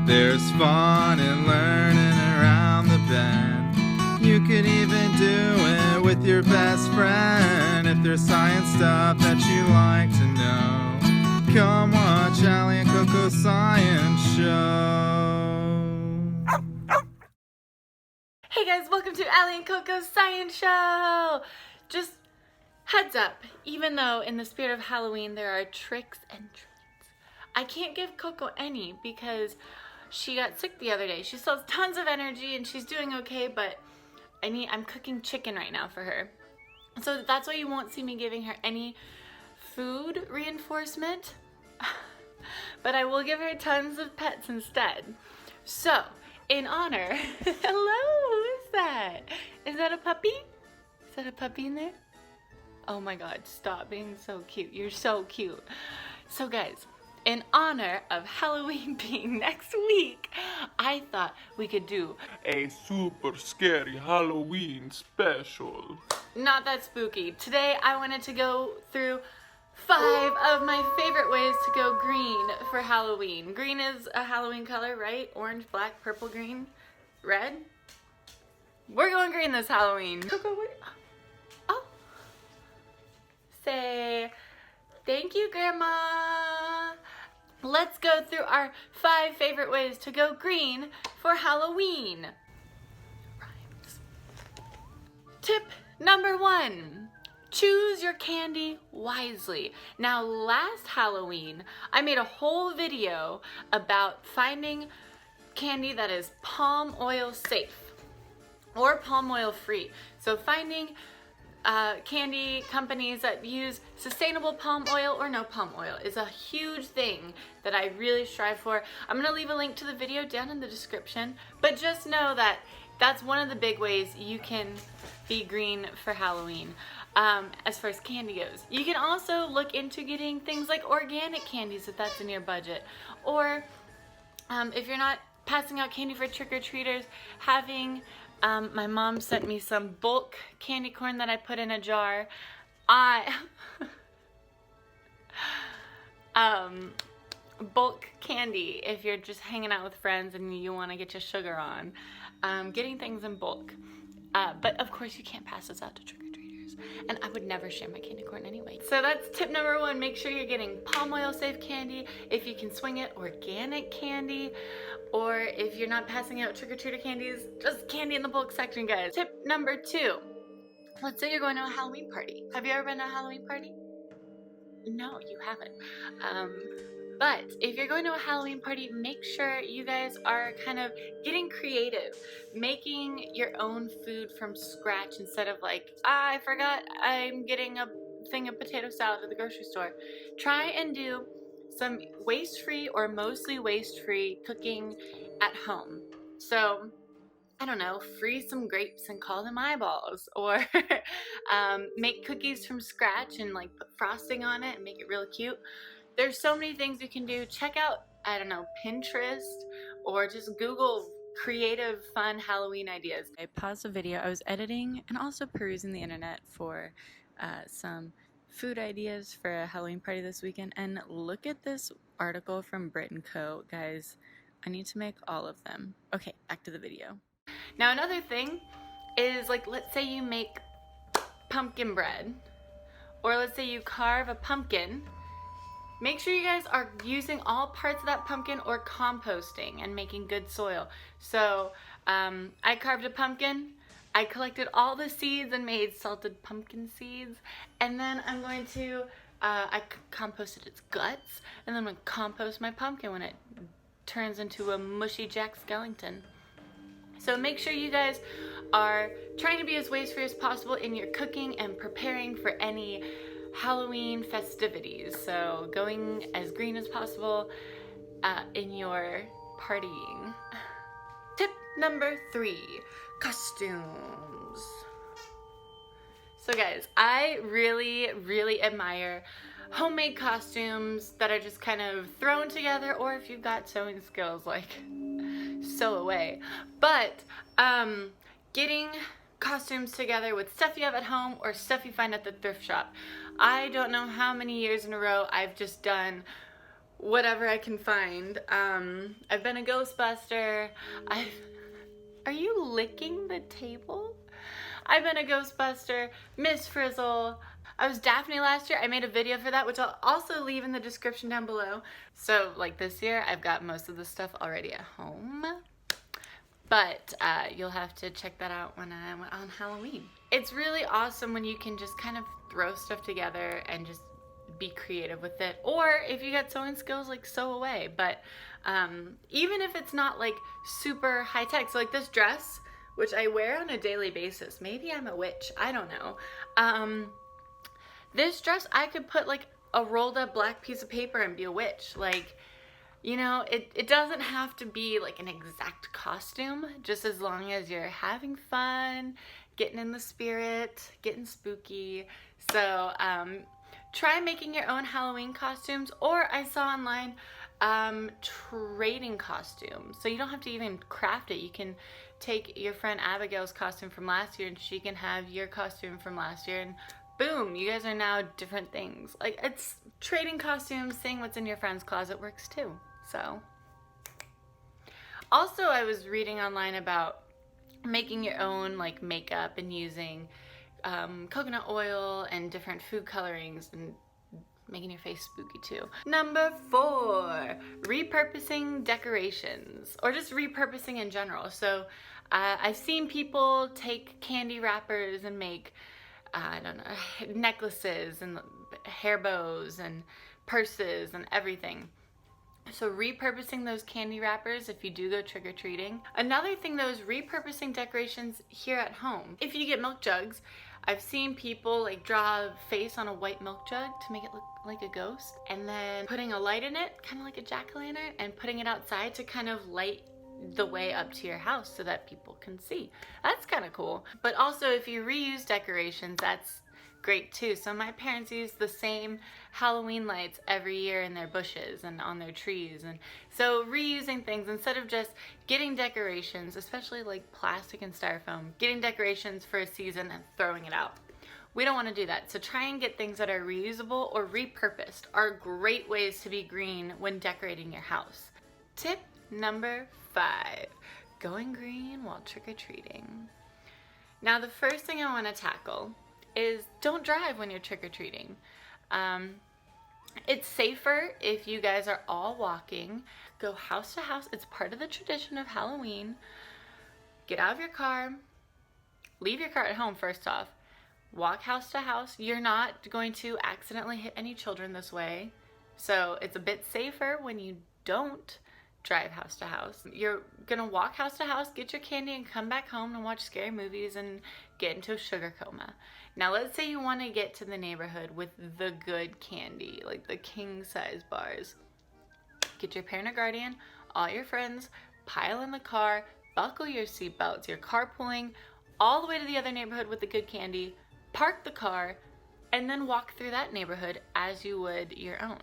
There's fun in learning around the bend. You could even do it with your best friend. If there's science stuff that you like to know, come watch Allie and CoCo Science Show. Hey guys, welcome to Allie and CoCo Science Show! Just heads up, even though in the spirit of Halloween there are tricks and treats, I can't give CoCo any because she got sick the other day. She still has tons of energy and she's doing okay, but I'm cooking chicken right now for her. So that's why you won't see me giving her any food reinforcement, but I will give her tons of pets instead. So, in honor, hello, who is that? Is that a puppy? Is that a puppy in there? Oh my god, stop being so cute. You're so cute. So guys, in honor of Halloween being next week, I thought we could do a super scary Halloween special. Not that spooky. Today I wanted to go through 5 of my favorite ways to go green for Halloween. Green is a Halloween color, right? Orange, black, purple, green, red. We're going green this Halloween. CoCo, what? Oh. Say thank you, Grandma. Let's go through our 5 favorite ways to go green for Halloween. Rhymes. Tip number 1. Choose your candy wisely. Now, last Halloween, I made a whole video about finding candy that is palm oil safe or palm oil free. So finding candy companies that use sustainable palm oil or no palm oil is a huge thing that I really strive for. I'm gonna leave a link to the video down in the description, but just know that that's one of the big ways you can be green for Halloween. As far as candy goes, you can also look into getting things like organic candies if that's in your budget, or if you're not passing out candy for trick-or-treaters, having my mom sent me some bulk candy corn that I put in a jar. Bulk candy if you're just hanging out with friends and you want to get your sugar on. Getting things in bulk. But of course you can't pass this out to trick-or-treaters. And I would never share my candy corn anyway. So that's tip number 1. Make sure you're getting palm oil safe candy. If you can swing it, organic candy. Or if you're not passing out trick-or-treater candies, just candy in the bulk section, guys. Tip number 2. Let's say you're going to a Halloween party. Have you ever been to a Halloween party? No, you haven't. But if you're going to a Halloween party, make sure you guys are kind of getting creative, making your own food from scratch instead of like, I forgot I'm getting a thing of potato salad at the grocery store. Try and do some waste-free or mostly waste-free cooking at home. So, I don't know, freeze some grapes and call them eyeballs, or make cookies from scratch and like put frosting on it and make it really cute. There's so many things you can do. Check out, I don't know, Pinterest, or just Google creative, fun Halloween ideas. I paused the video. I was editing and also perusing the internet for some food ideas for a Halloween party this weekend, and look at this article from Brit & Co. Guys, I need to make all of them. Okay, back to the video. Now another thing is, like, let's say you make pumpkin bread, or let's say you carve a pumpkin. Make sure you guys are using all parts of that pumpkin or composting and making good soil. So I carved a pumpkin. I collected all the seeds and made salted pumpkin seeds. And then I'm going to, I composted its guts. And then I'm going to compost my pumpkin when it turns into a mushy Jack Skellington. So make sure you guys are trying to be as waste-free as possible in your cooking and preparing for any Halloween festivities. So going as green as possible in your partying. Tip number 3, costumes. So guys, I really admire homemade costumes that are just kind of thrown together, or if you've got sewing skills, like sew away. But getting costumes together with stuff you have at home or stuff you find at the thrift shop. I don't know how many years in a row I've just done whatever I can find. I've been a Ghostbuster. Are you licking the table? I've been a Ghostbuster, Miss Frizzle. I was Daphne last year. I made a video for that, which I'll also leave in the description down below. So like this year, I've got most of the stuff already at home. But you'll have to check that out when I'm on Halloween. It's really awesome when you can just kind of throw stuff together and just be creative with it. Or if you got sewing skills, like sew away. But even if it's not like super high tech, so like this dress, which I wear on a daily basis. Maybe I'm a witch, I don't know. This dress, I could put like a rolled up black piece of paper and be a witch. Like, you know, it doesn't have to be like an exact costume, just as long as you're having fun, getting in the spirit, getting spooky. So try making your own Halloween costumes, or I saw online trading costumes. So you don't have to even craft it. You can take your friend Abigail's costume from last year and she can have your costume from last year, and boom, you guys are now different things. Like, it's trading costumes, seeing what's in your friend's closet works too. So also, I was reading online about making your own like makeup and using coconut oil and different food colorings and making your face spooky too. Number 4, repurposing decorations, or just repurposing in general. So I've seen people take candy wrappers and make, I don't know, necklaces and hair bows and purses and everything. So repurposing those candy wrappers if you do go trick-or-treating. Another thing though is repurposing decorations here at home. If you get milk jugs, I've seen people like draw a face on a white milk jug to make it look like a ghost, and then putting a light in it, kind of like a jack-o'-lantern, and putting it outside to kind of light the way up to your house so that people can see. That's kind of cool. But also, if you reuse decorations, that's great too. So my parents use the same Halloween lights every year in their bushes and on their trees, and so reusing things instead of just getting decorations, especially like plastic and styrofoam, getting decorations for a season and throwing it out. We don't want to do that. So try and get things that are reusable or repurposed are great ways to be green when decorating your house. Tip number 5, going green while trick-or-treating. Now the first thing I want to tackle is don't drive when you're trick-or-treating. It's safer if you guys are all walking. Go house to house. It's part of the tradition of Halloween. Get out of your car. Leave your car at home first off. Walk house to house. You're not going to accidentally hit any children this way. So it's a bit safer when you don't drive house to house. You're gonna walk house to house, get your candy, and come back home and watch scary movies and get into a sugar coma. Now let's say you want to get to the neighborhood with the good candy, like the king size bars. Get your parent or guardian, all your friends, pile in the car, buckle your seatbelts, you're carpooling all the way to the other neighborhood with the good candy, park the car, and then walk through that neighborhood as you would your own.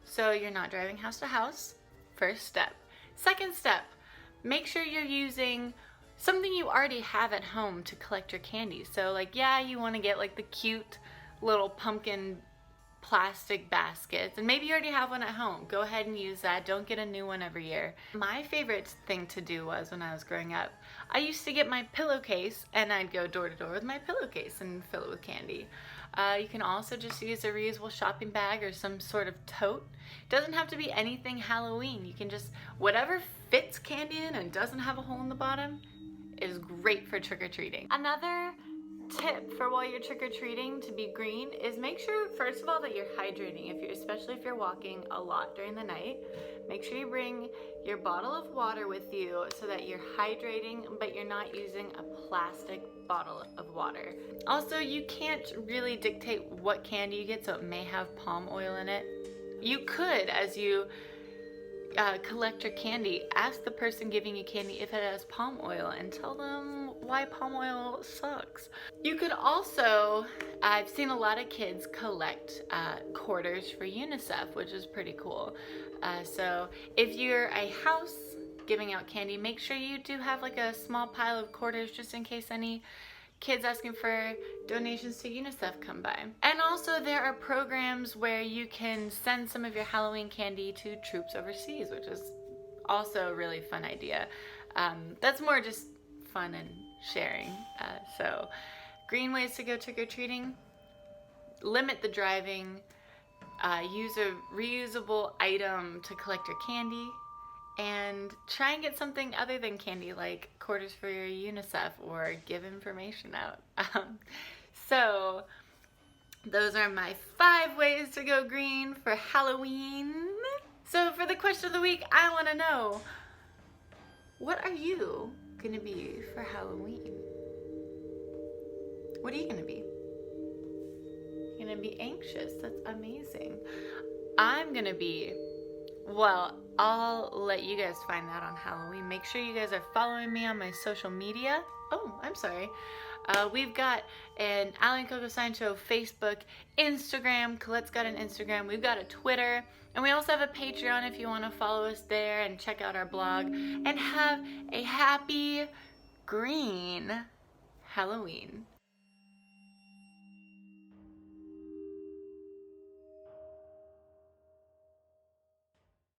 So you're not driving house to house. First step. Second step, make sure you're using something you already have at home to collect your candy. So like, yeah, you want to get like the cute little pumpkin plastic baskets, and maybe you already have one at home. Go ahead and use that. Don't get a new one every year. My favorite thing to do was, when I was growing up, I used to get my pillowcase and I'd go door to door with my pillowcase and fill it with candy. You can also just use a reusable shopping bag or some sort of tote. It doesn't have to be anything Halloween. You can just, whatever fits candy in and doesn't have a hole in the bottom is great for trick-or-treating. Another tip for while you're trick-or-treating to be green is make sure, first of all, that you're hydrating. Especially if you're walking a lot during the night, make sure you bring your bottle of water with you so that you're hydrating, but you're not using a plastic bottle of water. Also, you can't really dictate what candy you get, so it may have palm oil in it. You could, as you collect your candy, ask the person giving you candy if it has palm oil and tell them why palm oil sucks. You could also, I've seen a lot of kids collect quarters for UNICEF, which is pretty cool. So if you're a house giving out candy, make sure you do have like a small pile of quarters just in case any kids asking for donations to UNICEF come by. And also there are programs where you can send some of your Halloween candy to troops overseas, which is also a really fun idea. That's more just fun and sharing. So green ways to go trick-or-treating: limit the driving, use a reusable item to collect your candy, and try and get something other than candy, like quarters for your UNICEF, or give information out. So those are my 5 ways to go green for Halloween. So for the question of the week, I want to know, what are you gonna be for Halloween? What are you gonna be? You're gonna be anxious. That's amazing. I'm gonna be, well, I'll let you guys find that on Halloween. Make sure you guys are following me on my social media. Oh, I'm sorry. We've got an Allie and CoCo Science Show Facebook, Instagram. Colette's got an Instagram. We've got a Twitter. And we also have a Patreon if you want to follow us there and check out our blog. And have a happy green Halloween.